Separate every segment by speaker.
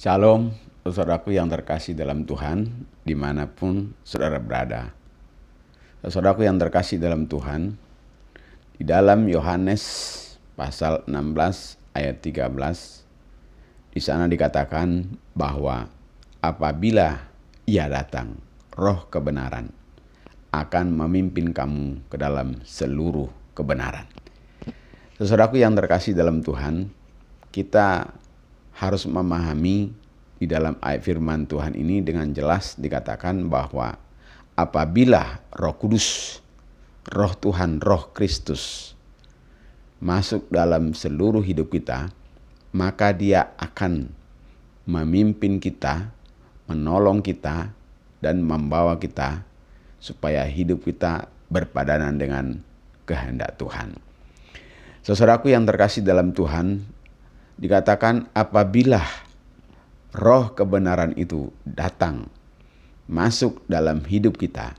Speaker 1: Shalom, saudaraku yang terkasih dalam Tuhan, dimanapun saudara berada. Saudaraku yang terkasih dalam Tuhan, di dalam Yohanes pasal 16 ayat 13, di sana dikatakan bahwa apabila Ia datang, Roh kebenaran akan memimpin kamu ke dalam seluruh kebenaran. Saudaraku yang terkasih dalam Tuhan, kita harus memahami di dalam ayat firman Tuhan ini dengan jelas dikatakan bahwa apabila Roh Kudus, Roh Tuhan, Roh Kristus masuk dalam seluruh hidup kita, maka Dia akan memimpin kita, menolong kita, dan membawa kita supaya hidup kita berpadanan dengan kehendak Tuhan. Saudaraku yang terkasih dalam Tuhan, dikatakan apabila Roh kebenaran itu datang, masuk dalam hidup kita,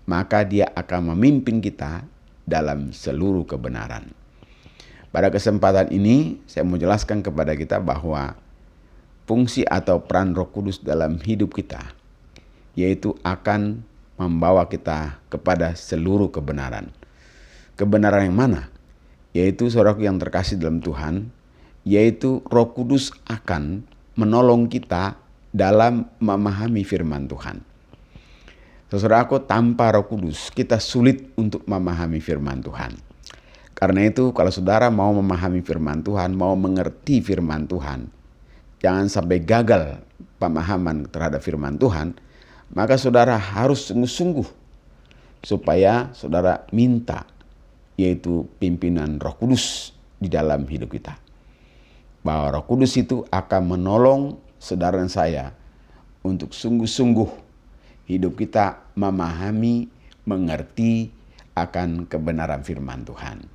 Speaker 1: maka Dia akan memimpin kita dalam seluruh kebenaran. Pada kesempatan ini, saya mau jelaskan kepada kita bahwa fungsi atau peran Roh Kudus dalam hidup kita, yaitu akan membawa kita kepada seluruh kebenaran. Kebenaran yang mana? Yaitu saudaraku yang terkasih dalam Tuhan, yaitu Roh Kudus akan menolong kita dalam memahami firman Tuhan. Saudaraku, tanpa Roh Kudus kita sulit untuk memahami firman Tuhan. Karena itu kalau saudara mau memahami firman Tuhan, mau mengerti firman Tuhan, jangan sampai gagal pemahaman terhadap firman Tuhan, maka saudara harus sungguh-sungguh supaya saudara minta, yaitu pimpinan Roh Kudus di dalam hidup kita. Bahwa Roh Kudus itu akan menolong saudara dan saya untuk sungguh-sungguh hidup kita memahami, mengerti akan kebenaran firman Tuhan.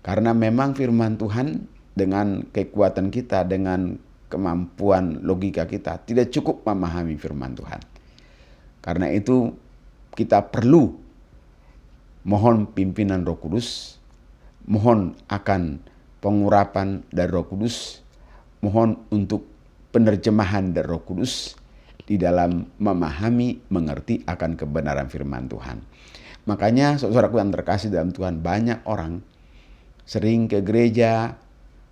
Speaker 1: Karena memang firman Tuhan dengan kekuatan kita, dengan kemampuan logika kita tidak cukup memahami firman Tuhan. Karena itu kita perlu mohon pimpinan Roh Kudus, mohon akan pengurapan dari Roh Kudus, mohon untuk penerjemahan dari Roh Kudus di dalam memahami, mengerti akan kebenaran firman Tuhan. Makanya saudaraku yang terkasih dalam Tuhan, banyak orang sering ke gereja,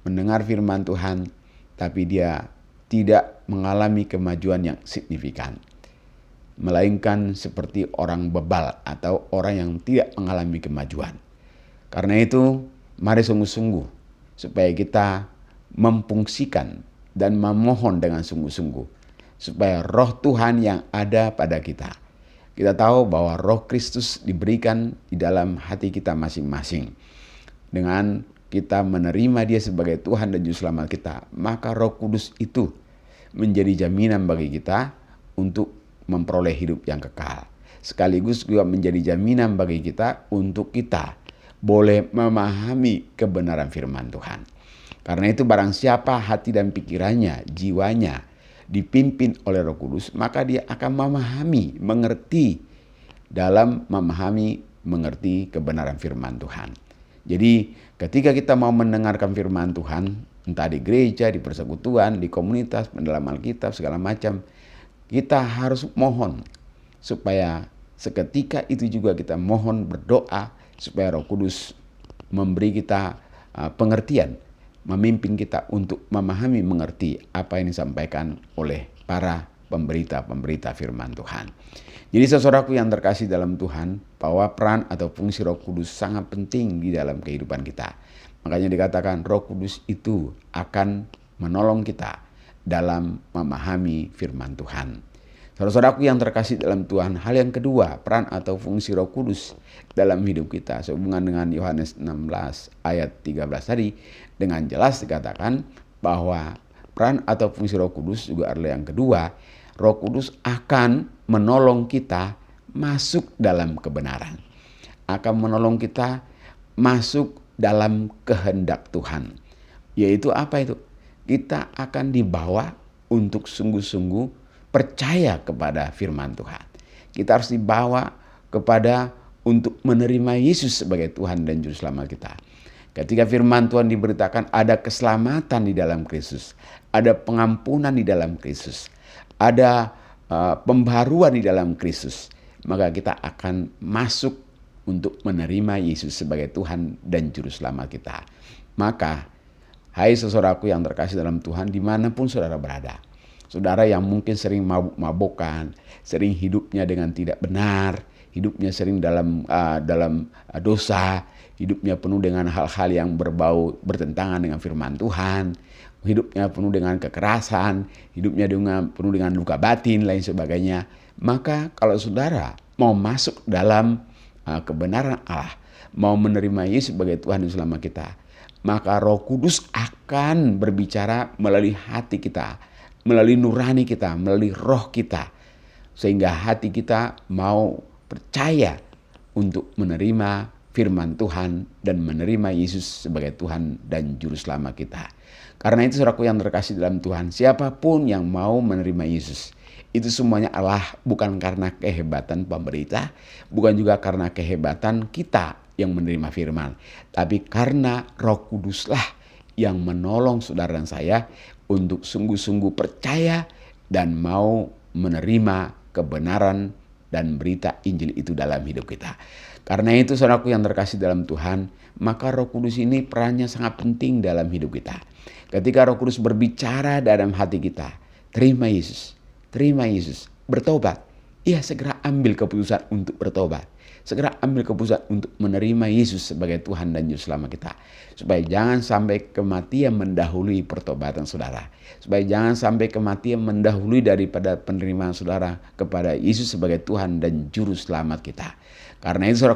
Speaker 1: mendengar firman Tuhan, tapi dia tidak mengalami kemajuan yang signifikan. Melainkan seperti orang bebal atau orang yang tidak mengalami kemajuan. Karena itu, mari sungguh-sungguh supaya kita memfungsikan dan memohon dengan sungguh-sungguh supaya Roh Tuhan yang ada pada kita. Kita tahu bahwa Roh Kristus diberikan di dalam hati kita masing-masing. Dengan kita menerima Dia sebagai Tuhan dan Juru Selamat kita, maka Roh Kudus itu menjadi jaminan bagi kita untuk memperoleh hidup yang kekal. Sekaligus juga menjadi jaminan bagi kita untuk kita boleh memahami kebenaran firman Tuhan. Karena itu barang siapa hati dan pikirannya, jiwanya dipimpin oleh Roh Kudus, maka dia akan memahami, mengerti dalam memahami, mengerti kebenaran firman Tuhan. Jadi ketika kita mau mendengarkan firman Tuhan, entah di gereja, di persekutuan, di komunitas, dalam Alkitab, segala macam, kita harus mohon supaya seketika itu juga kita mohon berdoa supaya Roh Kudus memberi kita pengertian, memimpin kita untuk memahami, mengerti apa yang disampaikan oleh para pemberita-pemberita firman Tuhan. Jadi saudaraku yang terkasih dalam Tuhan, bahwa peran atau fungsi Roh Kudus sangat penting di dalam kehidupan kita. Makanya dikatakan Roh Kudus itu akan menolong kita dalam memahami firman Tuhan. Saudara-saudaraku yang terkasih dalam Tuhan, hal yang kedua, peran atau fungsi Roh Kudus dalam hidup kita sehubungan dengan Yohanes 16 ayat 13 tadi, dengan jelas dikatakan bahwa peran atau fungsi Roh Kudus juga adalah yang kedua, Roh Kudus akan menolong kita masuk dalam kebenaran. Akan menolong kita masuk dalam kehendak Tuhan. Yaitu apa itu? Kita akan dibawa untuk sungguh-sungguh percaya kepada firman Tuhan. Kita harus dibawa kepada untuk menerima Yesus sebagai Tuhan dan Juru Selamat kita. Ketika firman Tuhan diberitakan ada keselamatan di dalam Kristus, ada pengampunan di dalam Kristus, ada pembaruan di dalam Kristus, maka kita akan masuk untuk menerima Yesus sebagai Tuhan dan Juru Selamat kita. Maka, hai saudaraku yang terkasih dalam Tuhan, dimanapun saudara berada, saudara yang mungkin sering mabuk-mabukan, sering hidupnya dengan tidak benar, hidupnya sering dalam dosa, hidupnya penuh dengan hal-hal yang bertentangan dengan firman Tuhan, hidupnya penuh dengan kekerasan, hidupnya penuh dengan luka batin, lain sebagainya. Maka kalau saudara mau masuk dalam kebenaran Allah, mau menerima Yesus sebagai Tuhan dan Selamat kita, maka Roh Kudus akan berbicara melalui hati kita, melalui nurani kita, melalui roh kita, sehingga hati kita mau percaya untuk menerima firman Tuhan dan menerima Yesus sebagai Tuhan dan Juru Selamat kita. Karena itu saudaraku yang terkasih dalam Tuhan, siapapun yang mau menerima Yesus, itu semuanya Allah, bukan karena kehebatan pemerintah, bukan juga karena kehebatan kita yang menerima firman, tapi karena Roh Kuduslah yang menolong saudara dan saya untuk sungguh-sungguh percaya dan mau menerima kebenaran dan berita Injil itu dalam hidup kita. Karena itu saudaraku yang terkasih dalam Tuhan, maka Roh Kudus ini perannya sangat penting dalam hidup kita. Ketika Roh Kudus berbicara dalam hati kita, terima Yesus, bertobat. Ya, segera ambil keputusan untuk bertobat. Segera ambil keputusan untuk menerima Yesus sebagai Tuhan dan Juru Selamat kita. Supaya jangan sampai kematian mendahului pertobatan saudara. Supaya jangan sampai kematian mendahului daripada penerimaan saudara kepada Yesus sebagai Tuhan dan Juru Selamat kita. Karena itu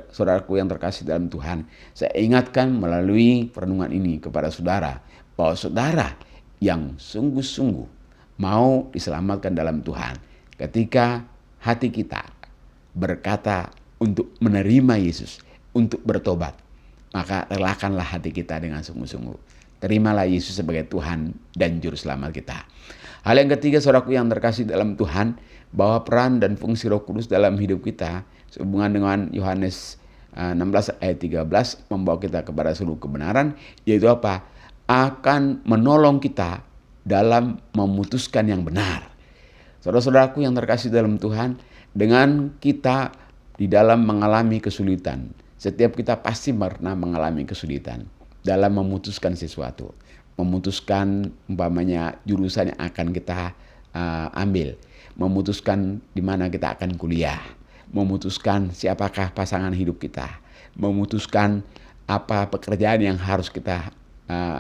Speaker 1: saudaraku yang terkasih dalam Tuhan, saya ingatkan melalui perenungan ini kepada saudara, bahwa saudara yang sungguh-sungguh mau diselamatkan dalam Tuhan, ketika hati kita berkata untuk menerima Yesus, untuk bertobat, maka relakanlah hati kita dengan sungguh-sungguh. Terimalah Yesus sebagai Tuhan dan Juru Selamat kita. Hal yang ketiga, saudaraku yang terkasih dalam Tuhan, bahwa peran dan fungsi Roh Kudus dalam hidup kita sehubungan dengan Yohanes 16 ayat 13 membawa kita kepada seluruh kebenaran, yaitu apa? Akan menolong kita dalam memutuskan yang benar. Saudara-saudaraku yang terkasih dalam Tuhan, dengan kita di dalam mengalami kesulitan, setiap kita pasti pernah mengalami kesulitan dalam memutuskan sesuatu, memutuskan umpamanya jurusan yang akan kita ambil, memutuskan di mana kita akan kuliah, memutuskan siapakah pasangan hidup kita, memutuskan apa pekerjaan yang harus kita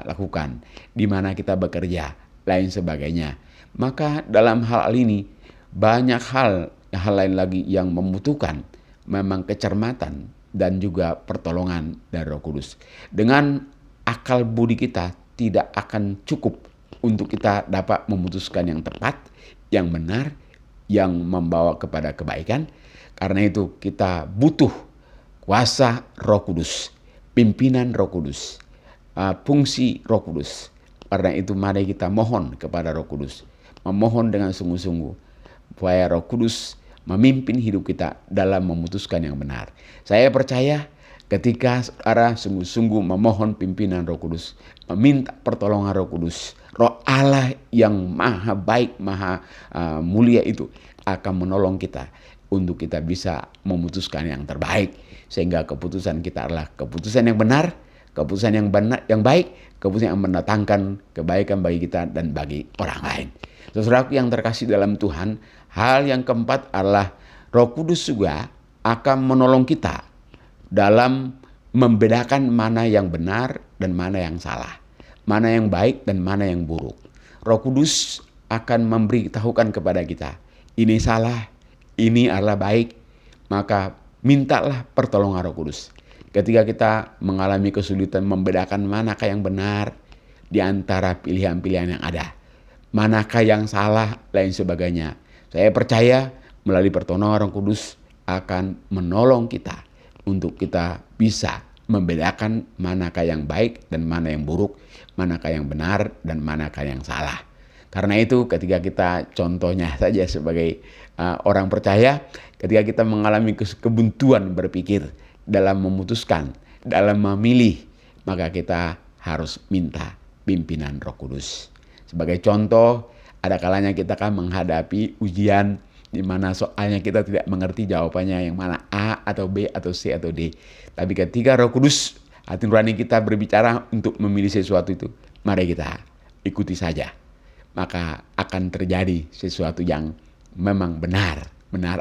Speaker 1: lakukan, di mana kita bekerja, lain sebagainya. Maka dalam hal ini banyak hal lain lagi yang membutuhkan memang kecermatan dan juga pertolongan dari Roh Kudus. Dengan akal budi kita tidak akan cukup untuk kita dapat memutuskan yang tepat, yang benar, yang membawa kepada kebaikan. Karena itu kita butuh kuasa Roh Kudus, pimpinan Roh Kudus, fungsi Roh Kudus. Karena itu mari kita mohon kepada Roh Kudus, memohon dengan sungguh-sungguh supaya Roh Kudus memimpin hidup kita dalam memutuskan yang benar. Saya percaya ketika saudara sungguh-sungguh memohon pimpinan Roh Kudus, meminta pertolongan Roh Kudus, Roh Allah yang maha baik, maha mulia itu akan menolong kita untuk kita bisa memutuskan yang terbaik, sehingga keputusan kita adalah keputusan yang benar, keputusan yang baik, keputusan yang mendatangkan kebaikan bagi kita dan bagi orang lain. Saudaraku yang terkasih dalam Tuhan, hal yang keempat adalah Roh Kudus juga akan menolong kita dalam membedakan mana yang benar dan mana yang salah, mana yang baik dan mana yang buruk. Roh Kudus akan memberitahukan kepada kita, ini salah, ini adalah baik, maka mintalah pertolongan Roh Kudus. Ketika kita mengalami kesulitan membedakan manakah yang benar di antara pilihan-pilihan yang ada, manakah yang salah, lain sebagainya. Saya percaya melalui pertolongan Roh Kudus akan menolong kita untuk kita bisa membedakan manakah yang baik dan mana yang buruk, manakah yang benar dan manakah yang salah. Karena itu ketika kita contohnya saja sebagai orang percaya, ketika kita mengalami kebuntuan berpikir dalam memutuskan, dalam memilih maka kita harus minta pimpinan Roh Kudus. Sebagai contoh, ada kalanya kita kan menghadapi ujian di mana soalnya kita tidak mengerti jawabannya yang mana A atau B atau C atau D. Tapi ketika Roh Kudus, hati nurani kita berbicara untuk memilih sesuatu itu, mari kita ikuti saja. Maka akan terjadi sesuatu yang memang benar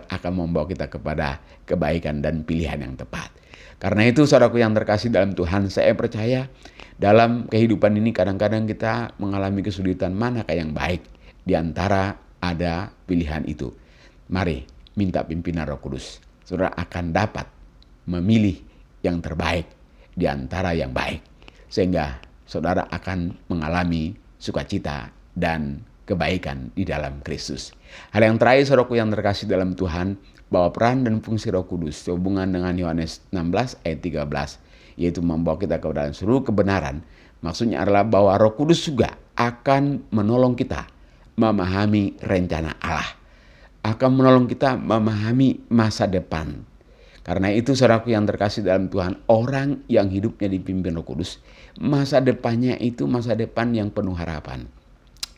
Speaker 1: akan membawa kita kepada kebaikan dan pilihan yang tepat. Karena itu saudaraku yang terkasih dalam Tuhan, saya percaya dalam kehidupan ini kadang-kadang kita mengalami kesulitan manakah yang baik di antara ada pilihan itu. Mari minta pimpinan Roh Kudus. Saudara akan dapat memilih yang terbaik di antara yang baik. Sehingga saudara akan mengalami sukacita dan kebaikan di dalam Kristus. Hal yang terakhir saudaraku yang terkasih dalam Tuhan, bahwa peran dan fungsi Roh Kudus sehubungan dengan Yohanes 16 ayat 13, yaitu membawa kita kepada seluruh kebenaran. Maksudnya adalah bahwa Roh Kudus juga akan menolong kita memahami rencana Allah, akan menolong kita memahami masa depan. Karena itu saudaraku yang terkasih dalam Tuhan, orang yang hidupnya dipimpin Roh Kudus, masa depannya itu masa depan yang penuh harapan.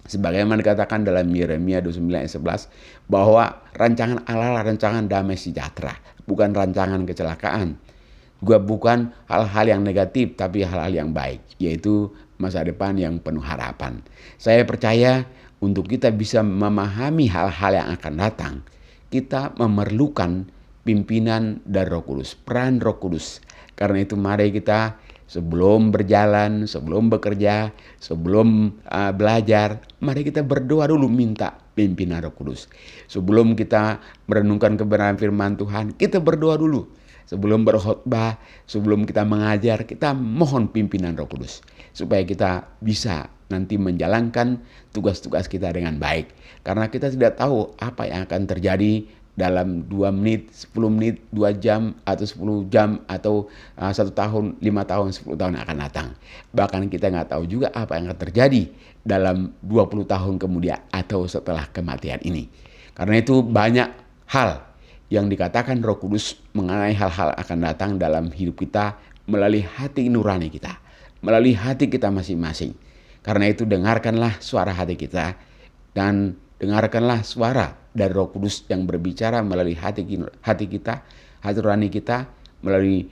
Speaker 1: Sebagaimana dikatakan dalam Yeremia 29 ayat 11, bahwa rancangan Allah adalah rancangan damai sejahtera, bukan rancangan kecelakaan. Juga bukan hal-hal yang negatif, tapi hal-hal yang baik, yaitu masa depan yang penuh harapan. Saya percaya untuk kita bisa memahami hal-hal yang akan datang, kita memerlukan pimpinan dari Roh Kudus, peran Roh Kudus. Karena itu mari kita sebelum berjalan, sebelum bekerja, sebelum belajar, mari kita berdoa dulu minta pimpinan Roh Kudus. Sebelum kita merenungkan kebenaran firman Tuhan, kita berdoa dulu. Sebelum berkhotbah, sebelum kita mengajar, kita mohon pimpinan Roh Kudus. Supaya kita bisa nanti menjalankan tugas-tugas kita dengan baik. Karena kita tidak tahu apa yang akan terjadi dalam 2 menit, 10 menit, 2 jam, atau 10 jam, atau 1 tahun, 5 tahun, 10 tahun yang akan datang. Bahkan kita nggak tahu juga apa yang akan terjadi dalam 20 tahun kemudian atau setelah kematian ini. Karena itu banyak hal yang dikatakan Roh Kudus mengenai hal-hal akan datang dalam hidup kita melalui hati nurani kita, melalui hati kita masing-masing. Karena itu dengarkanlah suara hati kita dan dengarkanlah suara dari Roh Kudus yang berbicara melalui hati kita, hati nurani kita, melalui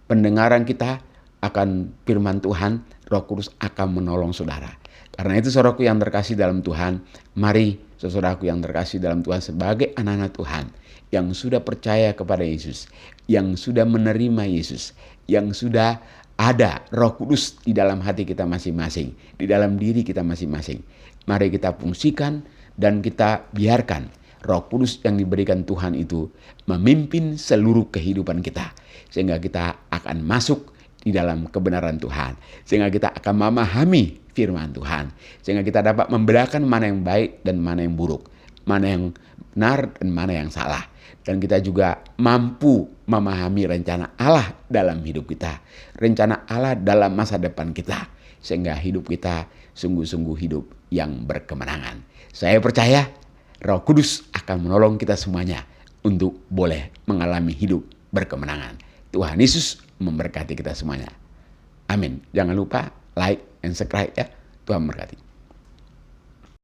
Speaker 1: pendengaran kita akan firman Tuhan. Roh Kudus akan menolong saudara. Karena itu saudaraku yang terkasih dalam Tuhan, mari saudaraku yang terkasih dalam Tuhan, sebagai anak-anak Tuhan yang sudah percaya kepada Yesus, yang sudah menerima Yesus, yang sudah ada Roh Kudus di dalam hati kita masing-masing, di dalam diri kita masing-masing. Mari kita fungsikan dan kita biarkan Roh Kudus yang diberikan Tuhan itu memimpin seluruh kehidupan kita. Sehingga kita akan masuk di dalam kebenaran Tuhan. Sehingga kita akan memahami firman Tuhan. Sehingga kita dapat membedakan mana yang baik dan mana yang buruk. Mana yang benar dan mana yang salah. Dan kita juga mampu memahami rencana Allah dalam hidup kita. Rencana Allah dalam masa depan kita. Sehingga hidup kita sungguh-sungguh hidup yang berkemenangan. Saya percaya Roh Kudus akan menolong kita semuanya untuk boleh mengalami hidup berkemenangan. Tuhan Yesus memberkati kita semuanya. Amin. Jangan lupa like and subscribe ya. Tuhan memberkati.